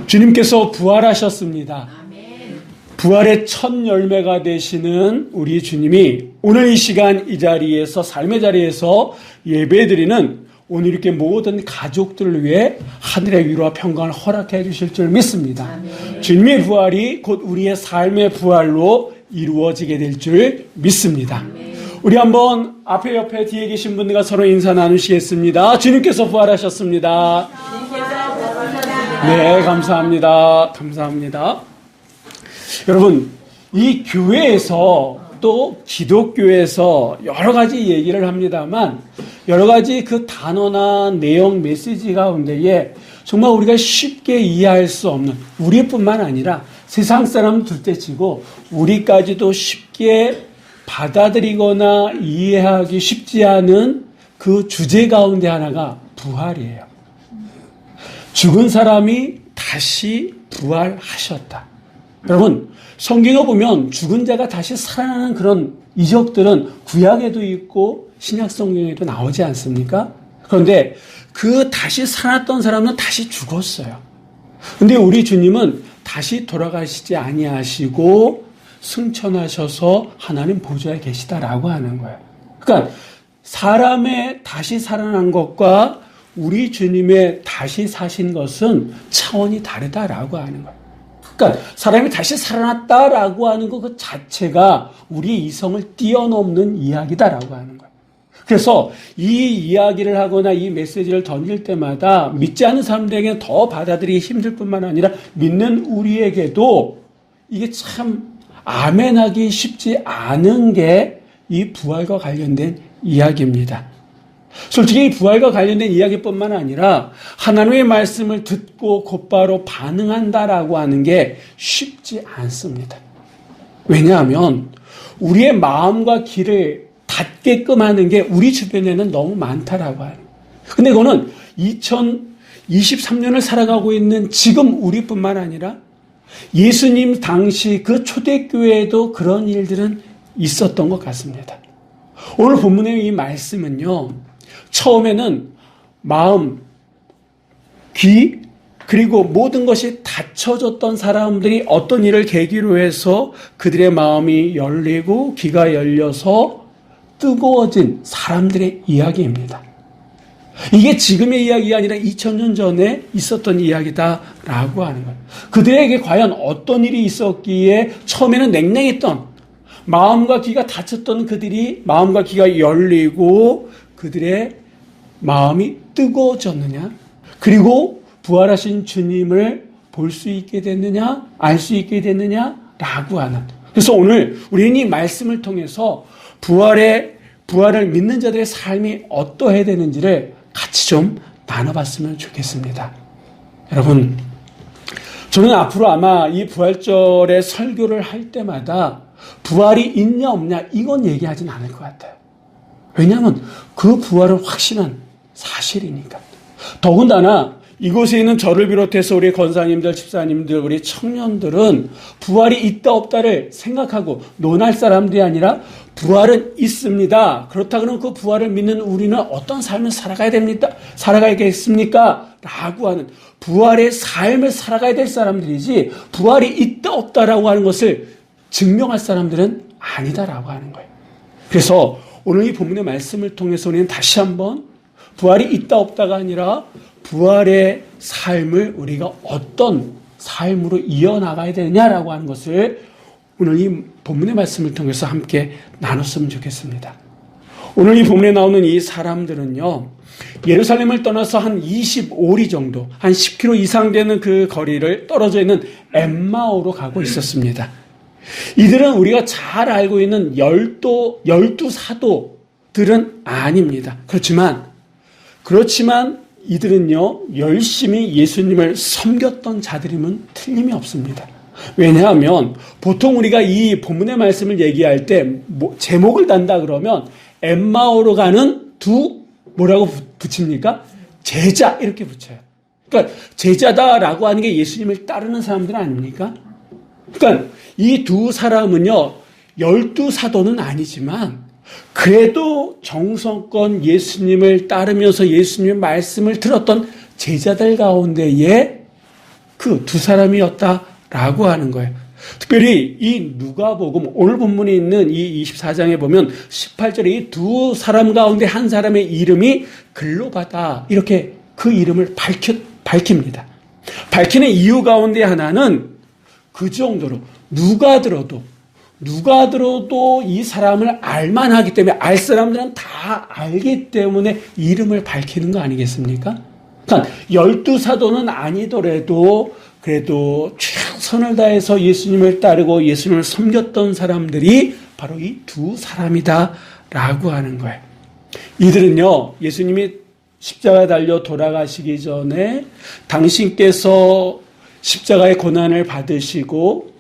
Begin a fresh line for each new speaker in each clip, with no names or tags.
주님께서 부활하셨습니다. 부활의 첫 열매가 되시는 우리 주님이 오늘 이 시간 이 자리에서 삶의 자리에서 예배드리는 오늘 이렇게 모든 가족들을 위해 하늘의 위로와 평강을 허락해 주실 줄 믿습니다. 주님의 부활이 곧 우리의 삶의 부활로 이루어지게 될 줄 믿습니다. 우리 한번 앞에 옆에 뒤에 계신 분들과 서로 인사 나누시겠습니다. 주님께서 부활하셨습니다. 네, 감사합니다. 감사합니다. 여러분, 이 교회에서 또 기독교에서 여러 가지 얘기를 합니다만 여러 가지 그 단어나 내용 메시지 가운데에 정말 우리가 쉽게 이해할 수 없는 우리뿐만 아니라 세상 사람 둘째치고 우리까지도 쉽게 받아들이거나 이해하기 쉽지 않은 그 주제 가운데 하나가 부활이에요. 죽은 사람이 다시 부활하셨다. 여러분, 성경에 보면 죽은 자가 다시 살아나는 그런 이적들은 구약에도 있고 신약 성경에도 나오지 않습니까? 그런데 그 다시 살았던 사람은 다시 죽었어요. 근데 우리 주님은 다시 돌아가시지 아니하시고 승천하셔서 하나님 보좌에 계시다라고 하는 거예요. 그러니까 사람의 다시 살아난 것과 우리 주님의 다시 사신 것은 차원이 다르다라고 하는 거예요. 그러니까 사람이 다시 살아났다라고 하는 것 그 자체가 우리의 이성을 뛰어넘는 이야기다라고 하는 거예요. 그래서 이 이야기를 하거나 이 메시지를 던질 때마다 믿지 않는 사람들에게는 더 받아들이기 힘들 뿐만 아니라 믿는 우리에게도 이게 참 아멘하기 쉽지 않은 게 이 부활과 관련된 이야기입니다. 솔직히 이 부활과 관련된 이야기뿐만 아니라 하나님의 말씀을 듣고 곧바로 반응한다라고 하는 게 쉽지 않습니다. 왜냐하면 우리의 마음과 귀를 닫게끔 하는 게 우리 주변에는 너무 많다라고 해요. 근데 그거는 2023년을 살아가고 있는 지금 우리뿐만 아니라 예수님 당시 그 초대교회에도 그런 일들은 있었던 것 같습니다. 오늘 본문의 이 말씀은요, 처음에는 마음, 귀, 그리고 모든 것이 닫혀졌던 사람들이 어떤 일을 계기로 해서 그들의 마음이 열리고 귀가 열려서 뜨거워진 사람들의 이야기입니다. 이게 지금의 이야기가 아니라 2000년 전에 있었던 이야기다라고 하는 거예요. 그들에게 과연 어떤 일이 있었기에 처음에는 냉랭했던 마음과 귀가 닫혔던 그들이 마음과 귀가 열리고 그들의 마음이 뜨거워졌느냐? 그리고 부활하신 주님을 볼 수 있게 됐느냐? 알 수 있게 됐느냐라고 하는. 그래서 오늘 우리는 이 말씀을 통해서 부활을 믿는 자들의 삶이 어떠해야 되는지를 같이 좀 나눠봤으면 좋겠습니다. 여러분, 저는 앞으로 아마 이 부활절의 설교를 할 때마다 부활이 있냐 없냐 이건 얘기하진 않을 것 같아요. 왜냐하면 그 부활은 확신한 사실이니까. 더군다나 이곳에 있는 저를 비롯해서 우리 권사님들, 집사님들, 우리 청년들은 부활이 있다 없다를 생각하고 논할 사람들이 아니라 부활은 있습니다. 그렇다고는 그 부활을 믿는 우리는 어떤 삶을 살아가야겠습니까? 라고 하는 부활의 삶을 살아가야 될 사람들이지 부활이 있다 없다라고 하는 것을 증명할 사람들은 아니다라고 하는 거예요. 그래서 오늘 이 본문의 말씀을 통해서 우리는 다시 한번 부활이 있다 없다가 아니라 부활의 삶을 우리가 어떤 삶으로 이어나가야 되느냐라고 하는 것을 오늘 이 본문의 말씀을 통해서 함께 나눴으면 좋겠습니다. 오늘 이 본문에 나오는 이 사람들은요, 예루살렘을 떠나서 한 25리 정도, 한 10km 이상 되는 그 거리를 떨어져 있는 엠마오로 가고 있었습니다. 이들은 우리가 잘 알고 있는 열두 사도들은 아닙니다. 그렇지만 이들은요, 열심히 예수님을 섬겼던 자들임은 틀림이 없습니다. 왜냐하면 보통 우리가 이 본문의 말씀을 얘기할 때 제목을 단다 그러면 엠마오로 가는 뭐라고 붙입니까? 제자 이렇게 붙여요. 그러니까 제자다라고 하는 게 예수님을 따르는 사람들 아닙니까? 그러니까 이 두 사람은요, 12사도는 아니지만 그래도 정성껏 예수님을 따르면서 예수님의 말씀을 들었던 제자들 가운데에 그 두 사람이었다라고 하는 거예요. 특별히 이 누가복음 오늘 본문에 있는 이 24장에 보면 18절에 이 두 사람 가운데 한 사람의 이름이 글로바다 이렇게 그 이름을 밝힙니다. 밝히는 이유 가운데 하나는 그 정도로 누가 들어도 이 사람을 알만하기 때문에 알 사람들은 다 알기 때문에 이름을 밝히는 거 아니겠습니까? 그러니까 12사도는 아니더라도 그래도 최선을 다해서 예수님을 따르고 예수님을 섬겼던 사람들이 바로 이 두 사람이다라고 하는 거예요. 이들은요, 예수님이 십자가에 달려 돌아가시기 전에 당신께서 십자가의 고난을 받으시고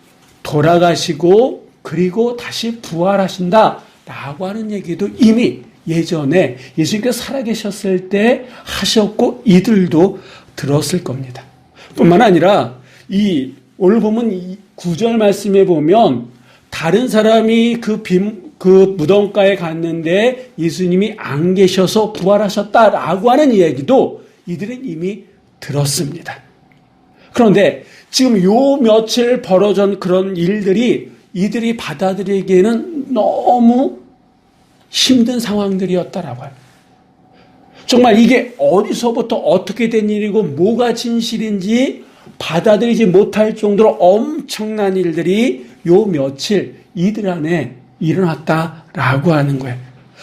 돌아가시고 그리고 다시 부활하신다라고 하는 얘기도 이미 예전에 예수님께서 살아계셨을 때 하셨고 이들도 들었을 겁니다. 뿐만 아니라 이 오늘 보면 9절 말씀에 보면 다른 사람이 그 무덤가에 갔는데 예수님이 안 계셔서 부활하셨다라고 하는 이야기도 이들은 이미 들었습니다. 그런데 지금 요 며칠 벌어진 그런 일들이 이들이 받아들이기에는 너무 힘든 상황들이었다라고 해요. 정말 이게 어디서부터 어떻게 된 일이고 뭐가 진실인지 받아들이지 못할 정도로 엄청난 일들이 요 며칠 이들 안에 일어났다라고 하는 거예요.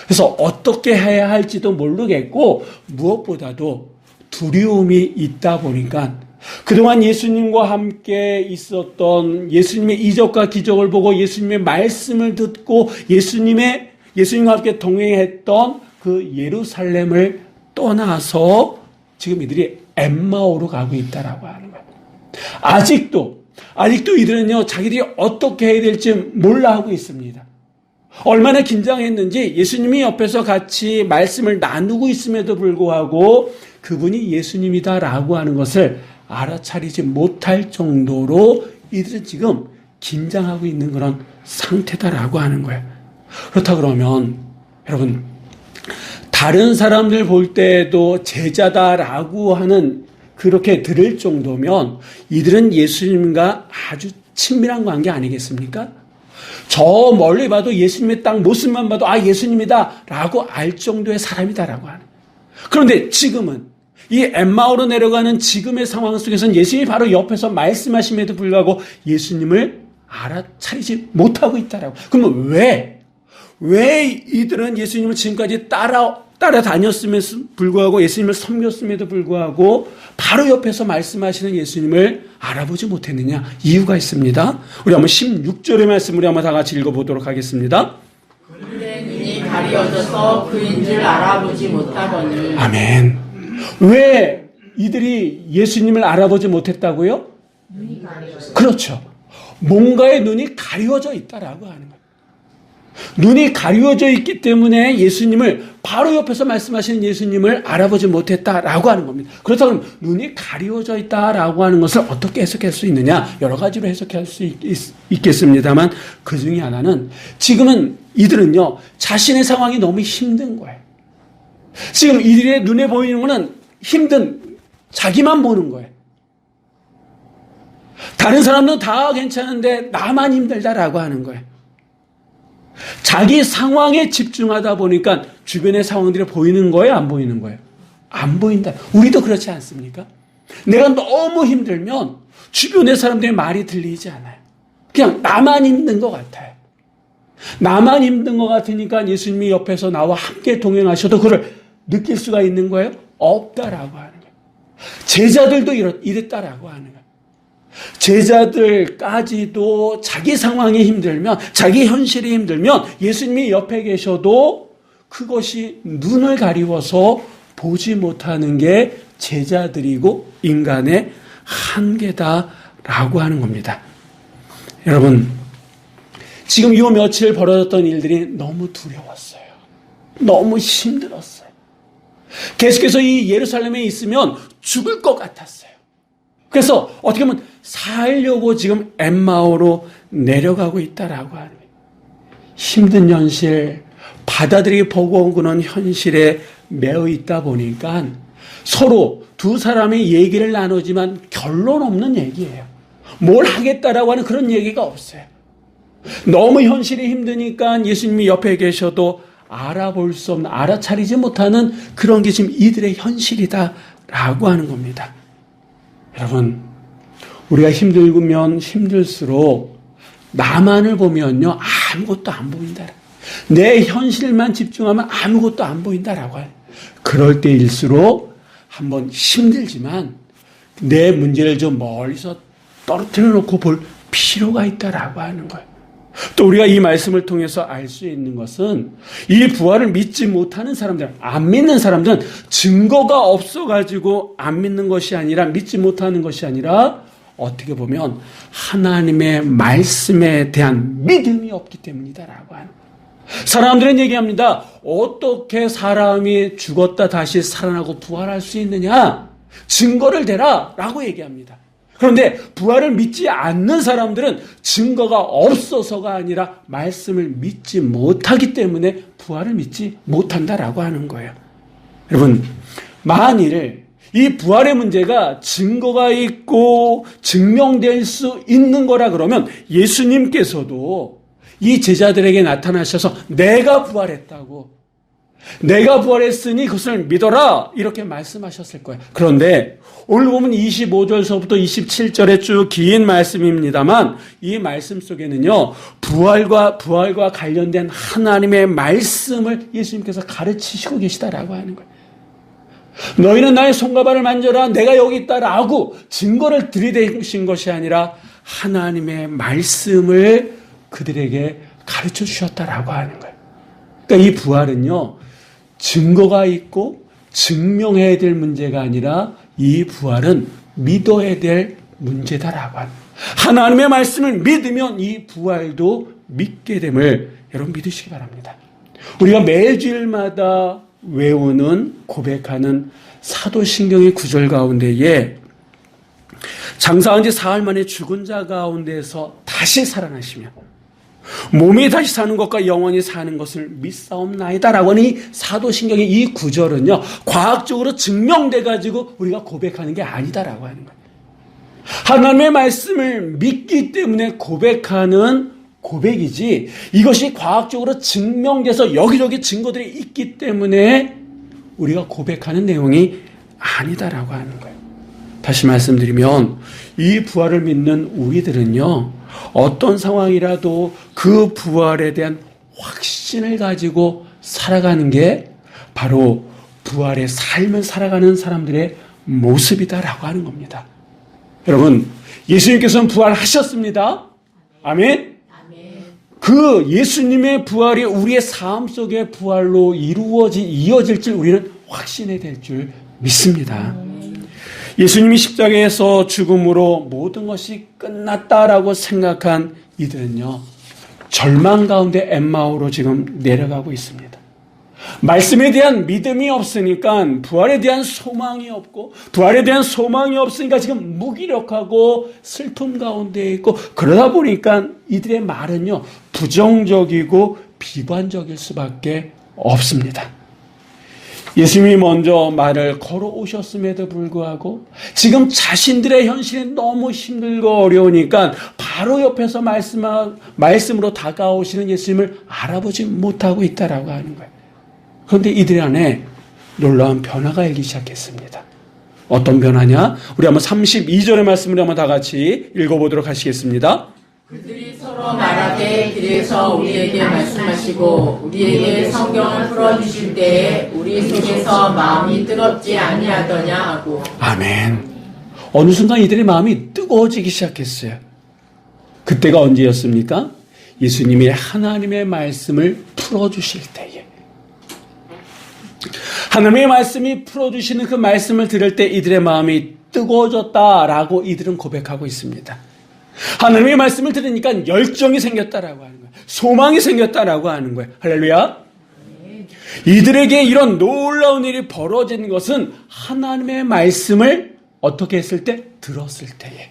그래서 어떻게 해야 할지도 모르겠고 무엇보다도 두려움이 있다 보니까 그동안 예수님과 함께 있었던 예수님의 이적과 기적을 보고 예수님의 말씀을 듣고 예수님과 함께 동행했던 그 예루살렘을 떠나서 지금 이들이 엠마오로 가고 있다라고 하는 거예요. 아직도 이들은요, 자기들이 어떻게 해야 될지 몰라 하고 있습니다. 얼마나 긴장했는지 예수님이 옆에서 같이 말씀을 나누고 있음에도 불구하고 그분이 예수님이다라고 하는 것을 알아차리지 못할 정도로 이들은 지금 긴장하고 있는 그런 상태다라고 하는 거예요. 그렇다 그러면 여러분, 다른 사람들 볼 때도 제자다라고 하는 그렇게 들을 정도면 이들은 예수님과 아주 친밀한 관계 아니겠습니까? 저 멀리 봐도 예수님의 딱 모습만 봐도 예수님이다라고 알 정도의 사람이다라고 하는. 그런데 지금은 이 엠마오로 내려가는 지금의 상황 속에서는 예수님이 바로 옆에서 말씀하심에도 불구하고 예수님을 알아차리지 못하고 있다라고. 그러면 왜 이들은 예수님을 지금까지 따라다녔음에도 불구하고 예수님을 섬겼음에도 불구하고 바로 옆에서 말씀하시는 예수님을 알아보지 못했느냐? 이유가 있습니다. 우리 한번 16절의 말씀 우리 한번 다 같이 읽어보도록 하겠습니다.
그들의 눈이 가려져서 그인 줄 알아보지 못하거늘.
아멘. 왜 이들이 예수님을 알아보지 못했다고요?
눈이 가려져서.
그렇죠. 뭔가의 눈이 가려져 있다라고 하는 거예요. 눈이 가려져 있기 때문에 예수님을 바로 옆에서 말씀하시는 예수님을 알아보지 못했다라고 하는 겁니다. 그렇다면 눈이 가려져 있다라고 하는 것을 어떻게 해석할 수 있느냐? 여러 가지로 해석할 수 있겠습니다만 그 중에 하나는 지금은 이들은요, 자신의 상황이 너무 힘든 거예요. 지금 이들의 눈에 보이는 거는 힘든 자기만 보는 거예요. 다른 사람은 다 괜찮은데 나만 힘들다라고 하는 거예요. 자기 상황에 집중하다 보니까 주변의 상황들이 보이는 거예요? 안 보이는 거예요? 안 보인다. 우리도 그렇지 않습니까? 내가 너무 힘들면 주변의 사람들의 말이 들리지 않아요. 그냥 나만 힘든 것 같아요. 나만 힘든 것 같으니까 예수님이 옆에서 나와 함께 동행하셔도 그걸 느낄 수가 있는 거예요? 없다라고 하는 거예요. 제자들도 이랬다라고 하는 거예요. 제자들까지도 자기 상황이 힘들면, 자기 현실이 힘들면 예수님이 옆에 계셔도 그것이 눈을 가리워서 보지 못하는 게 제자들이고 인간의 한계다라고 하는 겁니다. 여러분, 지금 이 며칠 벌어졌던 일들이 너무 두려웠어요. 너무 힘들었어요. 계속해서 이 예루살렘에 있으면 죽을 것 같았어요. 그래서 어떻게 보면 살려고 지금 엠마오로 내려가고 있다라고 하는 거예요. 힘든 현실, 받아들이기 버거운 그런 현실에 매여 있다 보니까 서로 두 사람의 얘기를 나누지만 결론 없는 얘기예요. 뭘 하겠다라고 하는 그런 얘기가 없어요. 너무 현실이 힘드니까 예수님이 옆에 계셔도 알아볼 수 없는, 알아차리지 못하는 그런 게 지금 이들의 현실이다라고 하는 겁니다. 여러분, 우리가 힘들면 힘들수록 나만을 보면요, 아무것도 안 보인다. 내 현실만 집중하면 아무것도 안 보인다라고 해요. 그럴 때일수록 한번 힘들지만 내 문제를 좀 멀리서 떨어뜨려 놓고 볼 필요가 있다라고 하는 거예요. 또 우리가 이 말씀을 통해서 알 수 있는 것은 이 부활을 믿지 못하는 사람들, 안 믿는 사람들은 증거가 없어가지고 안 믿는 것이 아니라, 믿지 못하는 것이 아니라 어떻게 보면 하나님의 말씀에 대한 믿음이 없기 때문이다라고 하는 거예요. 사람들은 얘기합니다. 어떻게 사람이 죽었다 다시 살아나고 부활할 수 있느냐? 증거를 대라 라고 얘기합니다. 그런데 부활을 믿지 않는 사람들은 증거가 없어서가 아니라 말씀을 믿지 못하기 때문에 부활을 믿지 못한다라고 하는 거예요. 여러분, 만일 이 부활의 문제가 증거가 있고 증명될 수 있는 거라 그러면 예수님께서도 이 제자들에게 나타나셔서 내가 부활했다고, 내가 부활했으니 그것을 믿어라 이렇게 말씀하셨을 거예요. 그런데 오늘 보면 25절서부터 27절에 쭉 긴 말씀입니다만 이 말씀 속에는요, 부활과 관련된 하나님의 말씀을 예수님께서 가르치시고 계시다라고 하는 거예요. 너희는 나의 손과 발을 만져라, 내가 여기 있다라고 증거를 들이대신 것이 아니라 하나님의 말씀을 그들에게 가르쳐 주셨다라고 하는 거예요. 그러니까 이 부활은요, 증거가 있고 증명해야 될 문제가 아니라 이 부활은 믿어야 될 문제다라고 하는 거예요. 하나님의 말씀을 믿으면 이 부활도 믿게 됨을 여러분 믿으시기 바랍니다. 우리가 매주일마다 외우는, 고백하는 사도신경의 구절 가운데에 장사한 지 사흘 만에 죽은 자 가운데서 다시 살아나시며 몸이 다시 사는 것과 영원히 사는 것을 믿사옵나이다라고 하는 이 사도신경의 이 구절은요, 과학적으로 증명돼 가지고 우리가 고백하는 게 아니다라고 하는 거예요. 하나님의 말씀을 믿기 때문에 고백하는 고백이지, 이것이 과학적으로 증명돼서 여기저기 증거들이 있기 때문에 우리가 고백하는 내용이 아니다라고 하는 거예요. 다시 말씀드리면 이 부활을 믿는 우리들은요, 어떤 상황이라도 그 부활에 대한 확신을 가지고 살아가는 게 바로 부활의 삶을 살아가는 사람들의 모습이다라고 하는 겁니다. 여러분, 예수님께서는 부활하셨습니다. 아멘. 그 예수님의 부활이 우리의 삶 속의 부활로 이어질 줄 우리는 확신해야 될 줄 믿습니다. 예수님이 십자가에서 죽음으로 모든 것이 끝났다라고 생각한 이들은요, 절망 가운데 엠마오로 지금 내려가고 있습니다. 말씀에 대한 믿음이 없으니까 부활에 대한 소망이 없고, 부활에 대한 소망이 없으니까 지금 무기력하고 슬픔 가운데 있고, 그러다 보니까 이들의 말은요, 부정적이고 비관적일 수밖에 없습니다. 예수님이 먼저 말을 걸어오셨음에도 불구하고 지금 자신들의 현실이 너무 힘들고 어려우니까 바로 옆에서 말씀으로 다가오시는 예수님을 알아보지 못하고 있다라고 하는 거예요. 그런데 이들 안에 놀라운 변화가 일기 시작했습니다. 어떤 변화냐? 우리 한번 32절의 말씀을 한번 다 같이 읽어보도록 하시겠습니다.
그들이 서로 말하되 길에서 우리에게 말씀하시고 우리에게 성경을 풀어주실 때에 우리 속에서 마음이 뜨겁지 아니하더냐 하고. 아멘. 어느 순간 이들의 마음이 뜨거워지기 시작했어요. 그때가 언제였습니까? 예수님이 하나님의 말씀을 풀어주실 때에. 하나님의 말씀이 풀어주시는 그 말씀을 들을 때 이들의 마음이 뜨거워졌다라고 이들은 고백하고 있습니다. 하나님의 말씀을 들으니까 열정이 생겼다라고 하는 거예요. 소망이 생겼다라고 하는 거예요. 할렐루야. 이들에게 이런 놀라운 일이 벌어진 것은 하나님의 말씀을 어떻게 했을 때? 들었을 때에.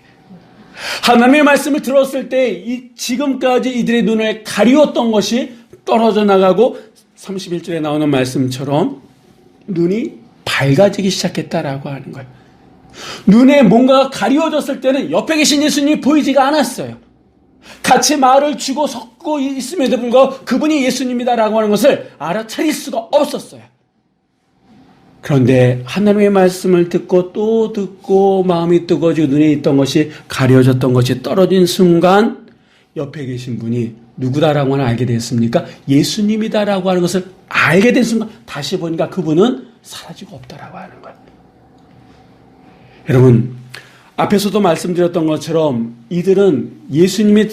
하나님의 말씀을 들었을 때 지금까지 이들의 눈을 가리웠던 것이 떨어져 나가고 31절에 나오는 말씀처럼 눈이 밝아지기 시작했다라고 하는 거예요. 눈에 뭔가가 가리워졌을 때는 옆에 계신 예수님이 보이지가 않았어요. 같이 말을 쥐고 섞고 있음에도 불구하고 그분이 예수님이다라고 하는 것을 알아차릴 수가 없었어요. 그런데 하나님의 말씀을 듣고 또 듣고 마음이 뜨거워지고 눈에 있던 것이 가려졌던 것이 떨어진 순간 옆에 계신 분이 누구다라고 하는 알게 됐습니까? 예수님이다라고 하는 것을 알게 된 순간 다시 보니까 그분은 사라지고 없다라고 하는 거예요. 여러분, 앞에서도 말씀드렸던 것처럼 이들은 예수님이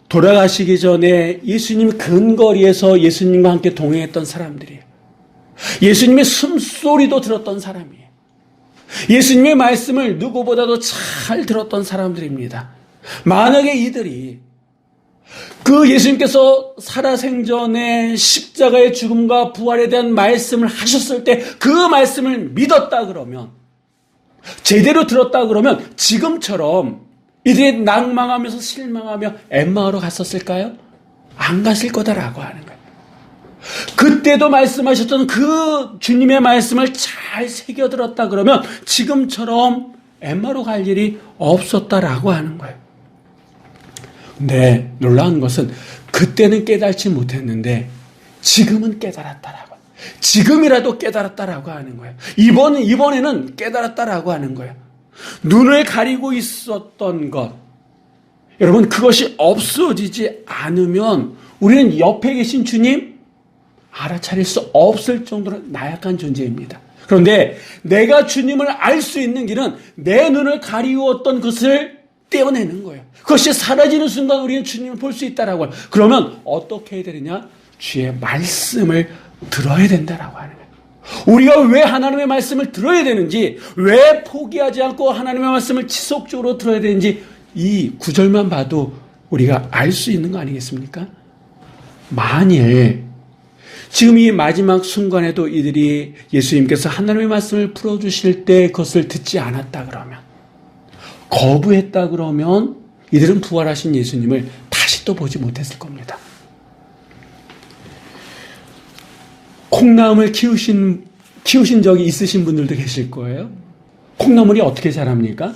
돌아가시기 전에 예수님 근거리에서 예수님과 함께 동행했던 사람들이에요. 예수님의 숨소리도 들었던 사람이에요. 예수님의 말씀을 누구보다도 잘 들었던 사람들입니다. 만약에 이들이 그 예수님께서 살아생전에 십자가의 죽음과 부활에 대한 말씀을 하셨을 때 그 말씀을 믿었다 그러면, 제대로 들었다 그러면 지금처럼 이들이 낭망하면서 실망하며 엠마오로 갔었을까요? 안 갔을 거다라고 하는 거예요. 그때도 말씀하셨던 그 주님의 말씀을 잘 새겨들었다 그러면 지금처럼 엠마오로 갈 일이 없었다라고 하는 거예요. 근데 놀라운 것은 그때는 깨닫지 못했는데 지금은 깨달았다라고. 지금이라도 깨달았다라고 하는 거예요. 이번에는 깨달았다라고 하는 거예요. 눈을 가리고 있었던 것. 여러분, 그것이 없어지지 않으면 우리는 옆에 계신 주님 알아차릴 수 없을 정도로 나약한 존재입니다. 그런데 내가 주님을 알 수 있는 길은 내 눈을 가리웠던 것을 떼어내는 거예요. 그것이 사라지는 순간 우리는 주님을 볼 수 있다라고 해요. 그러면 어떻게 해야 되느냐? 주의 말씀을 들어야 된다라고 하는 거예요. 우리가 왜 하나님의 말씀을 들어야 되는지, 왜 포기하지 않고 하나님의 말씀을 지속적으로 들어야 되는지 이 구절만 봐도 우리가 알 수 있는 거 아니겠습니까? 만일 지금 이 마지막 순간에도 이들이 예수님께서 하나님의 말씀을 풀어주실 때 그것을 듣지 않았다 그러면, 거부했다 그러면 이들은 부활하신 예수님을 다시 또 보지 못했을 겁니다. 콩나물을 키우신 적이 있으신 분들도 계실 거예요. 콩나물이 어떻게 자랍니까?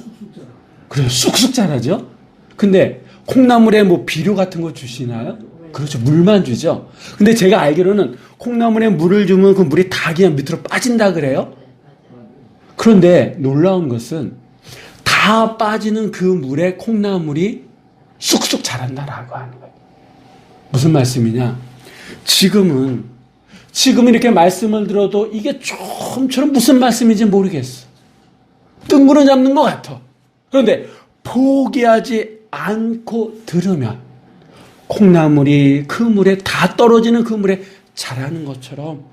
그래요. 쑥쑥 자라죠. 근데 콩나물에 뭐 비료 같은 거 주시나요? 그렇죠. 물만 주죠. 근데 제가 알기로는 콩나물에 물을 주면 그 물이 다 그냥 밑으로 빠진다 그래요. 그런데 놀라운 것은 다 빠지는 그 물에 콩나물이 쑥쑥 자란다라고 하는 거예요. 무슨 말씀이냐? 지금은 이렇게 말씀을 들어도 이게 좀처럼 무슨 말씀인지 모르겠어. 뜬구름 잡는 것 같아. 그런데 포기하지 않고 들으면 콩나물이 그 물에 다 떨어지는 그 물에 자라는 것처럼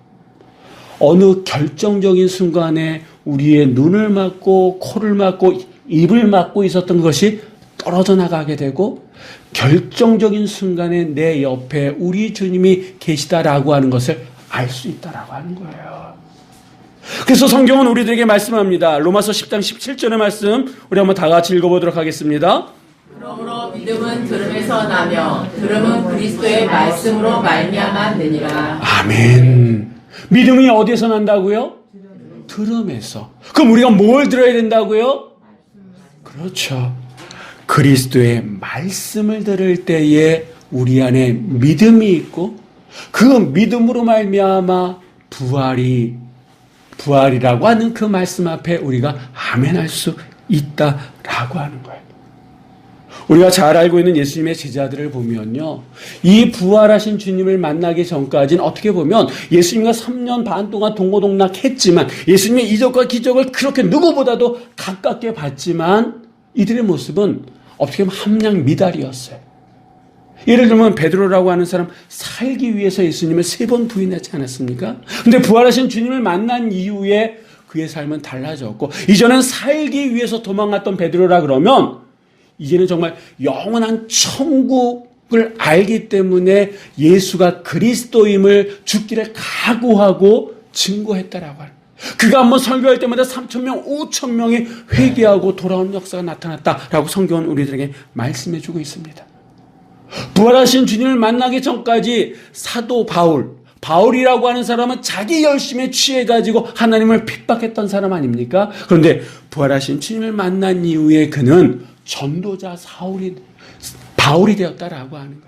어느 결정적인 순간에 우리의 눈을 막고 코를 막고 입을 막고 있었던 것이 떨어져 나가게 되고 결정적인 순간에 내 옆에 우리 주님이 계시다라고 하는 것을 알 수 있다라고 하는 거예요. 그래서 성경은 우리들에게 말씀합니다. 로마서 10장 17절의 말씀 우리 한번 다 같이 읽어보도록 하겠습니다.
그러므로 믿음은 들음에서 나며 들음은 그리스도의 말씀으로 말미암았느니라.
아멘. 믿음이 어디에서 난다고요? 들음에서. 그럼 우리가 뭘 들어야 된다고요? 그렇죠. 그리스도의 말씀을 들을 때에 우리 안에 믿음이 있고 그 믿음으로 말미암아 부활이라고 하는 그 말씀 앞에 우리가 아멘할 수 있다라고 하는 거예요. 우리가 잘 알고 있는 예수님의 제자들을 보면요, 이 부활하신 주님을 만나기 전까지는 어떻게 보면 예수님과 3년 반 동안 동고동락했지만 예수님의 이적과 기적을 그렇게 누구보다도 가깝게 봤지만 이들의 모습은 어떻게 보면 함량 미달이었어요. 예를 들면 베드로라고 하는 사람 살기 위해서 예수님을 3번 부인하지 않았습니까? 근데 부활하신 주님을 만난 이후에 그의 삶은 달라졌고 이전엔 살기 위해서 도망갔던 베드로라 그러면 이제는 정말 영원한 천국을 알기 때문에 예수가 그리스도임을 죽기를 각오하고 증거했다라고 하는. 그가 한번 설교할 때마다 3,000명, 5,000명이 회개하고 돌아오는 역사가 나타났다라고 성경은 우리들에게 말씀해주고 있습니다. 부활하신 주님을 만나기 전까지 사도 바울,
바울이라고 하는 사람은 자기 열심에 취해가지고 하나님을 핍박했던 사람 아닙니까? 그런데 부활하신 주님을 만난 이후에 그는 전도자 바울이 되었다라고 하는 거예요.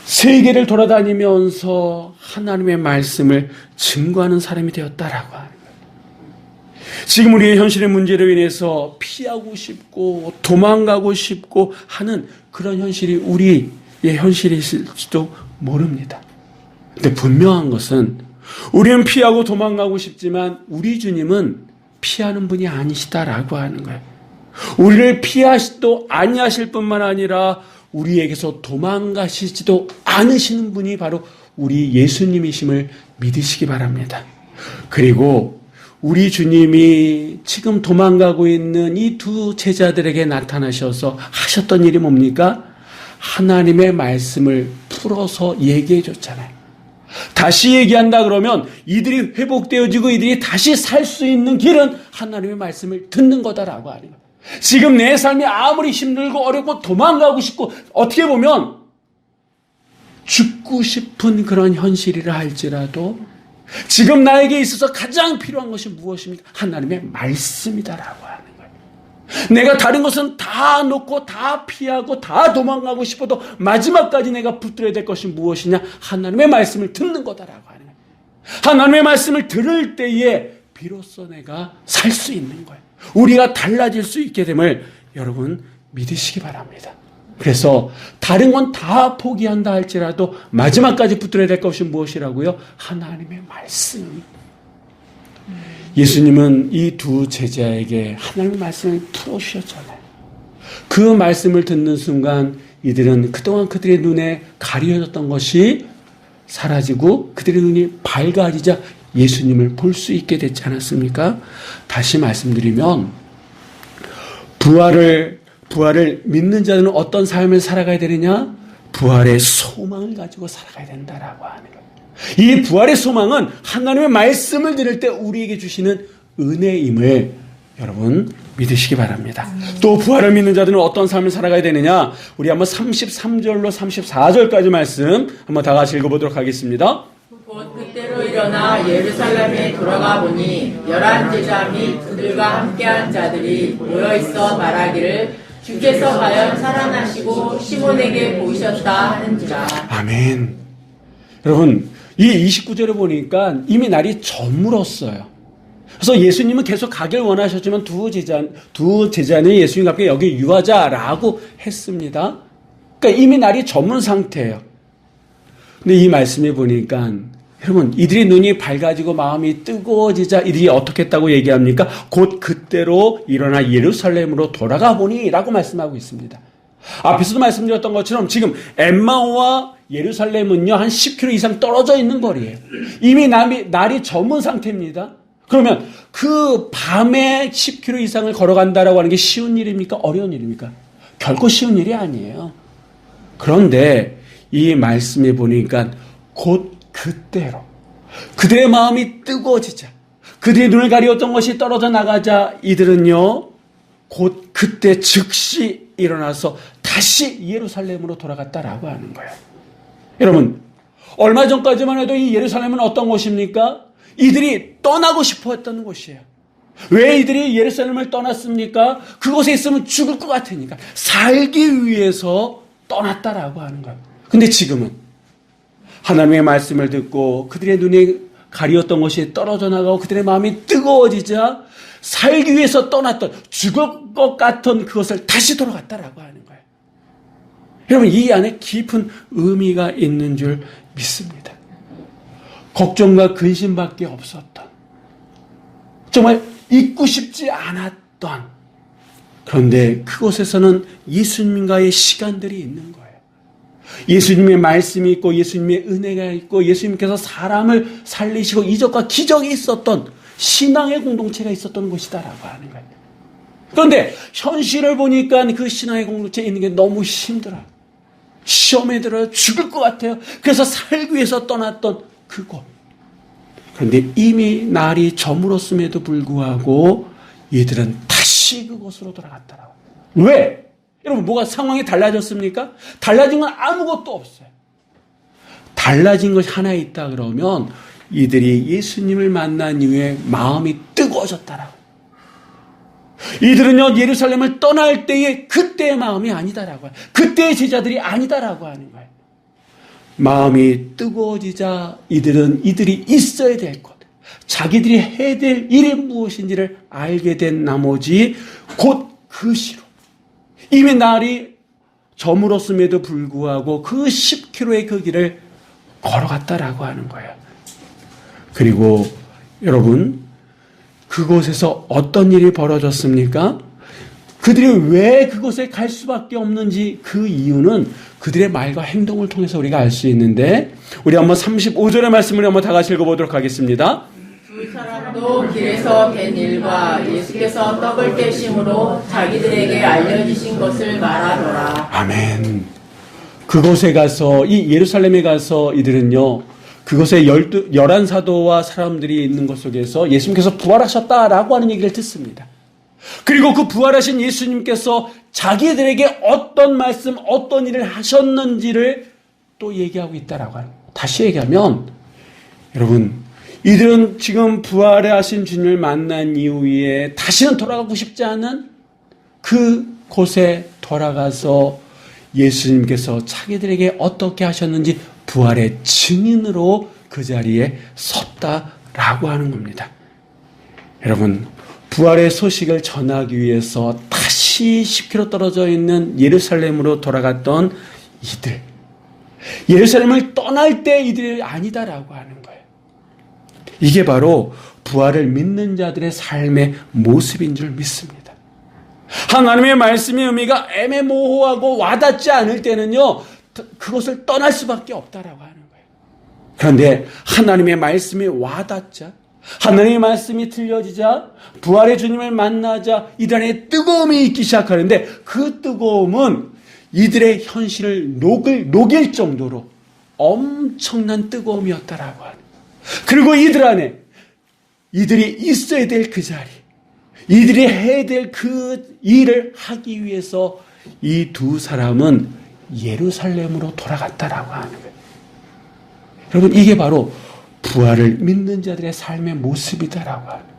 세계를 돌아다니면서 하나님의 말씀을 증거하는 사람이 되었다라고 하는 거예요. 지금 우리의 현실의 문제로 인해서 피하고 싶고 도망가고 싶고 하는 그런 현실이 우리의 현실일지도 모릅니다. 근데 분명한 것은 우리는 피하고 도망가고 싶지만 우리 주님은 피하는 분이 아니시다라고 하는 거예요. 우리를 피하시도 아니하실 뿐만 아니라 우리에게서 도망가시지도 않으시는 분이 바로 우리 예수님이심을 믿으시기 바랍니다. 그리고 우리 주님이 지금 도망가고 있는 이 두 제자들에게 나타나셔서 하셨던 일이 뭡니까? 하나님의 말씀을 풀어서 얘기해 줬잖아요. 다시 얘기한다 그러면 이들이 회복되어지고 이들이 다시 살 수 있는 길은 하나님의 말씀을 듣는 거다라고 하는 거예요. 지금 내 삶이 아무리 힘들고 어렵고 도망가고 싶고 어떻게 보면 죽고 싶은 그런 현실이라 할지라도 지금 나에게 있어서 가장 필요한 것이 무엇입니까? 하나님의 말씀이다라고 하는 거예요. 내가 다른 것은 다 놓고 다 피하고 다 도망가고 싶어도 마지막까지 내가 붙들어야 될 것이 무엇이냐? 하나님의 말씀을 듣는 거다라고 하는 거예요. 하나님의 말씀을 들을 때에 비로소 내가 살 수 있는 거예요. 우리가 달라질 수 있게 됨을 여러분 믿으시기 바랍니다. 그래서 다른 건 다 포기한다 할지라도 마지막까지 붙들어야 될 것이 무엇이라고요? 하나님의 말씀. 예수님은 이 두 제자에게 하나님의 말씀을 풀어주셨잖아요. 그 말씀을 듣는 순간 이들은 그동안 그들의 눈에 가려졌던 것이 사라지고 그들의 눈이 밝아지자 예수님을 볼 수 있게 됐지 않았습니까? 다시 말씀드리면 부활을 믿는 자들은 어떤 삶을 살아가야 되느냐? 부활의 소망을 가지고 살아가야 된다라고 하는 거예요. 이 부활의 소망은 하나님의 말씀을 들을 때 우리에게 주시는 은혜임을 여러분 믿으시기 바랍니다. 또 부활을 믿는 자들은 어떤 삶을 살아가야 되느냐? 우리 한번 33절로 34절까지 말씀 한번 다 같이 읽어보도록 하겠습니다.
곧 그때로 일어나 예루살렘에 돌아가 보니 11제자 및 그들과 함께한 자들이 모여있어 말하기를 주께서 과연 살아나시고 시몬에게 보이셨다 하는지라.
아멘. 여러분 이 29절에 보니까 이미 날이 저물었어요. 그래서 예수님은 계속 가길 원하셨지만 두 제자는 예수님과 함께 여기 유하자라고 했습니다. 그러니까 이미 날이 저문 상태예요. 근데 이 말씀에 보니까 여러분 이들의 눈이 밝아지고 마음이 뜨거워지자 이들이 어떻게 했다고 얘기합니까? 곧 그때로 일어나 예루살렘으로 돌아가 보니 라고 말씀하고 있습니다. 앞에서도 말씀드렸던 것처럼 지금 엠마오와 예루살렘은요 한 10km 이상 떨어져 있는 거리예요. 이미 날이 저문 상태입니다. 그러면 그 밤에 10km 이상을 걸어간다라고 하는 게 쉬운 일입니까? 어려운 일입니까? 결코 쉬운 일이 아니에요. 그런데 이 말씀에 보니까 곧 그때로 그들의 마음이 뜨거워지자 그들의 눈을 가리웠던 것이 떨어져 나가자 이들은요 곧 그때 즉시 일어나서 다시 예루살렘으로 돌아갔다라고 하는 거예요. 여러분 얼마 전까지만 해도 이 예루살렘은 어떤 곳입니까? 이들이 떠나고 싶어 했던 곳이에요. 왜 이들이 예루살렘을 떠났습니까? 그곳에 있으면 죽을 것 같으니까 살기 위해서 떠났다라고 하는 거예요. 근데 지금은 하나님의 말씀을 듣고 그들의 눈에 가리웠던 것이 떨어져 나가고 그들의 마음이 뜨거워지자 살기 위해서 떠났던 죽을 것 같은 그것을 다시 돌아갔다라고 하는 거예요. 여러분 이 안에 깊은 의미가 있는 줄 믿습니다. 걱정과 근심밖에 없었던 정말 잊고 싶지 않았던 그런데 그곳에서는 예수님과의 시간들이 있는 거예요. 예수님의 말씀이 있고 예수님의 은혜가 있고 예수님께서 사람을 살리시고 이적과 기적이 있었던 신앙의 공동체가 있었던 곳이다라고 하는 거예요. 그런데 현실을 보니까 그 신앙의 공동체에 있는 게 너무 힘들어요. 시험에 들어요. 죽을 것 같아요. 그래서 살기 위해서 떠났던 그곳. 그런데 이미 날이 저물었음에도 불구하고 이들은 다시 그곳으로 돌아갔다라고. 왜? 여러분 뭐가 상황이 달라졌습니까? 달라진 건 아무것도 없어요. 달라진 것이 하나 있다 그러면 이들이 예수님을 만난 이후에 마음이 뜨거워졌다라고. 이들은요, 예루살렘을 떠날 때의 그때의 마음이 아니다라고. 그때의 제자들이 아니다라고 하는 거예요. 마음이 뜨거워지자 이들이 있어야 될 것, 자기들이 해야 될 일이 무엇인지를 알게 된 나머지 곧 그 시로 이미 날이 저물었음에도 불구하고 그 10km의 그 길을 걸어갔다라고 하는 거예요. 그리고 여러분, 그곳에서 어떤 일이 벌어졌습니까? 그들이 왜 그곳에 갈 수밖에 없는지 그 이유는 그들의 말과 행동을 통해서 우리가 알 수 있는데, 우리 한번 35절의 말씀을 한번 다 같이 읽어보도록 하겠습니다.
두 사람도 길에서 된 일과 예수께서 떡을 떼심으로 자기들에게 알려주신 것을 말하더라.
아멘. 그곳에 가서, 이 예루살렘에 가서 이들은요, 그곳에 11사도와 사람들이 있는 것 속에서 예수님께서 부활하셨다라고 하는 얘기를 듣습니다. 그리고 그 부활하신 예수님께서 자기들에게 어떤 말씀, 어떤 일을 하셨는지를 또 얘기하고 있다라고 합니다. 다시 얘기하면, 여러분, 이들은 지금 부활하신 주님을 만난 이후에 다시는 돌아가고 싶지 않은 그곳에 돌아가서 예수님께서 자기들에게 어떻게 하셨는지 부활의 증인으로 그 자리에 섰다라고 하는 겁니다. 여러분, 부활의 소식을 전하기 위해서 다시 10km 떨어져 있는 예루살렘으로 돌아갔던 이들, 예루살렘을 떠날 때 이들이 아니다라고 하는 거예요. 이게 바로 부활을 믿는 자들의 삶의 모습인 줄 믿습니다. 하나님의 말씀의 의미가 애매모호하고 와닿지 않을 때는요, 그것을 떠날 수밖에 없다라고 하는 거예요. 그런데 하나님의 말씀이 와닿자, 하나님의 말씀이 들려지자, 부활의 주님을 만나자 이들 안에 뜨거움이 있기 시작하는데, 그 뜨거움은 이들의 현실을 녹일 정도로 엄청난 뜨거움이었다라고 하는 거예요. 그리고 이들 안에 이들이 있어야 될 그 자리, 이들이 해야 될 그 일을 하기 위해서 이 두 사람은 예루살렘으로 돌아갔다라고 하는 거예요. 여러분, 이게 바로 부활을 믿는 자들의 삶의 모습이다라고 하는 거예요.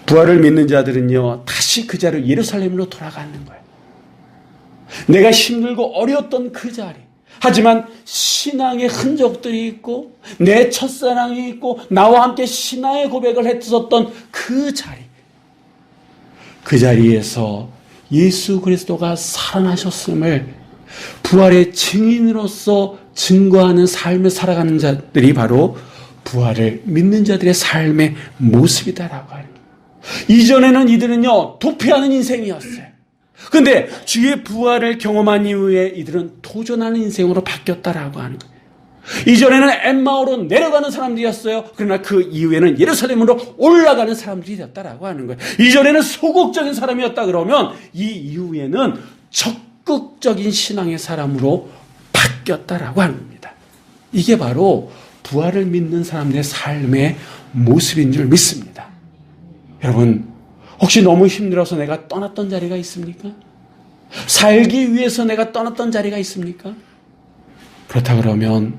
부활을 믿는 자들은요, 다시 그 자리로 예루살렘으로 돌아가는 거예요. 내가 힘들고 어려웠던 그 자리, 하지만 신앙의 흔적들이 있고 내 첫사랑이 있고 나와 함께 신앙의 고백을 했었던 그 자리, 그 자리에서 예수 그리스도가 살아나셨음을 부활의 증인으로서 증거하는 삶을 살아가는 자들이 바로 부활을 믿는 자들의 삶의 모습이다라고 하는 거예요. 이전에는 이들은요, 도피하는 인생이었어요. 근데 주의 부활을 경험한 이후에 이들은 도전하는 인생으로 바뀌었다라고 하는 거예요. 이전에는 엠마오로 내려가는 사람들이었어요. 그러나 그 이후에는 예루살렘으로 올라가는 사람들이 됐다라고 하는 거예요. 이전에는 소극적인 사람이었다 그러면 이 이후에는 적극적인 신앙의 사람으로 바뀌었다라고 하는 겁니다. 이게 바로 부활을 믿는 사람들의 삶의 모습인 줄 믿습니다. 여러분, 혹시 너무 힘들어서 내가 떠났던 자리가 있습니까? 살기 위해서 내가 떠났던 자리가 있습니까? 그렇다 그러면,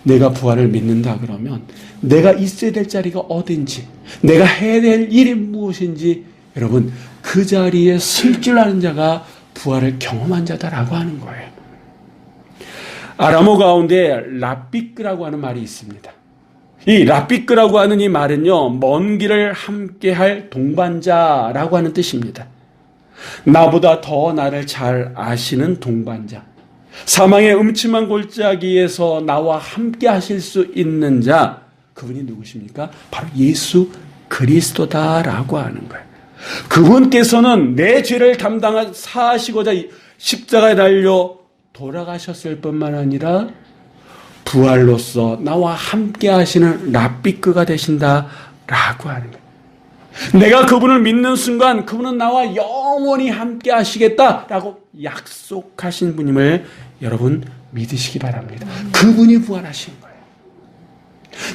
내가 부활을 믿는다 그러면 내가 있어야 될 자리가 어딘지, 내가 해야 될 일이 무엇인지, 여러분, 그 자리에 쓸 줄 아는 자가 부활을 경험한 자다라고 하는 거예요. 아람어 가운데 라피크라고 하는 말이 있습니다. 이 라피크라고 하는 이 말은요, 먼 길을 함께할 동반자라고 하는 뜻입니다. 나보다 더 나를 잘 아시는 동반자, 사망의 음침한 골짜기에서 나와 함께 하실 수 있는 자, 그분이 누구십니까? 바로 예수 그리스도다라고 하는 거예요. 그분께서는 내 죄를 사하시고자 십자가에 달려 돌아가셨을 뿐만 아니라 부활로서 나와 함께 하시는 라피크가 되신다라고 하는 거예요. 내가 그분을 믿는 순간 그분은 나와 영원히 함께 하시겠다라고 약속하신 분임을 여러분 믿으시기 바랍니다. 그분이 부활하신 거예요.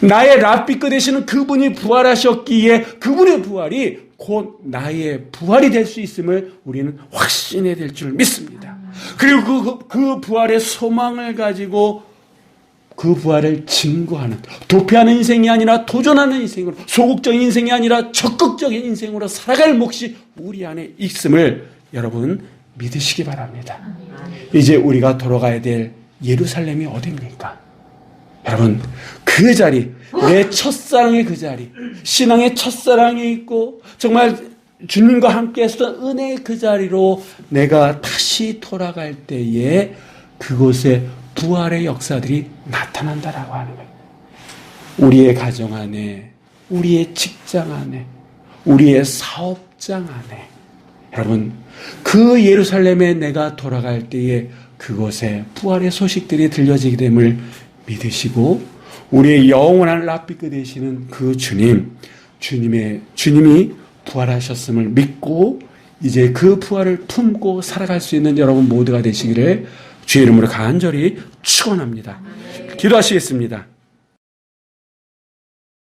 나의 라피크 되시는 그분이 부활하셨기에 그분의 부활이 곧 나의 부활이 될 수 있음을 우리는 확신해야 될 줄 믿습니다. 그리고 그 부활의 소망을 가지고 그 부활을 증거하는, 도피하는 인생이 아니라 도전하는 인생으로, 소극적인 인생이 아니라 적극적인 인생으로 살아갈 몫이 우리 안에 있음을 여러분 믿으시기 바랍니다. 이제 우리가 돌아가야 될 예루살렘이 어디입니까? 여러분, 그 자리, 내 첫사랑의 그 자리, 신앙의 첫사랑이 있고 정말 주님과 함께 했던 은혜의 그 자리로 내가 다시 돌아갈 때에 그곳에 부활의 역사들이 나타난다라고 하는 거예요. 우리의 가정 안에, 우리의 직장 안에, 우리의 사업장 안에, 여러분, 그 예루살렘에 내가 돌아갈 때에 그곳에 부활의 소식들이 들려지게 됨을 믿으시고, 우리의 영원한 랍비크 되시는 그 주님이 부활하셨음을 믿고 이제 그 부활을 품고 살아갈 수 있는 여러분 모두가 되시기를 주의 이름으로 간절히 축원합니다. 기도하시겠습니다.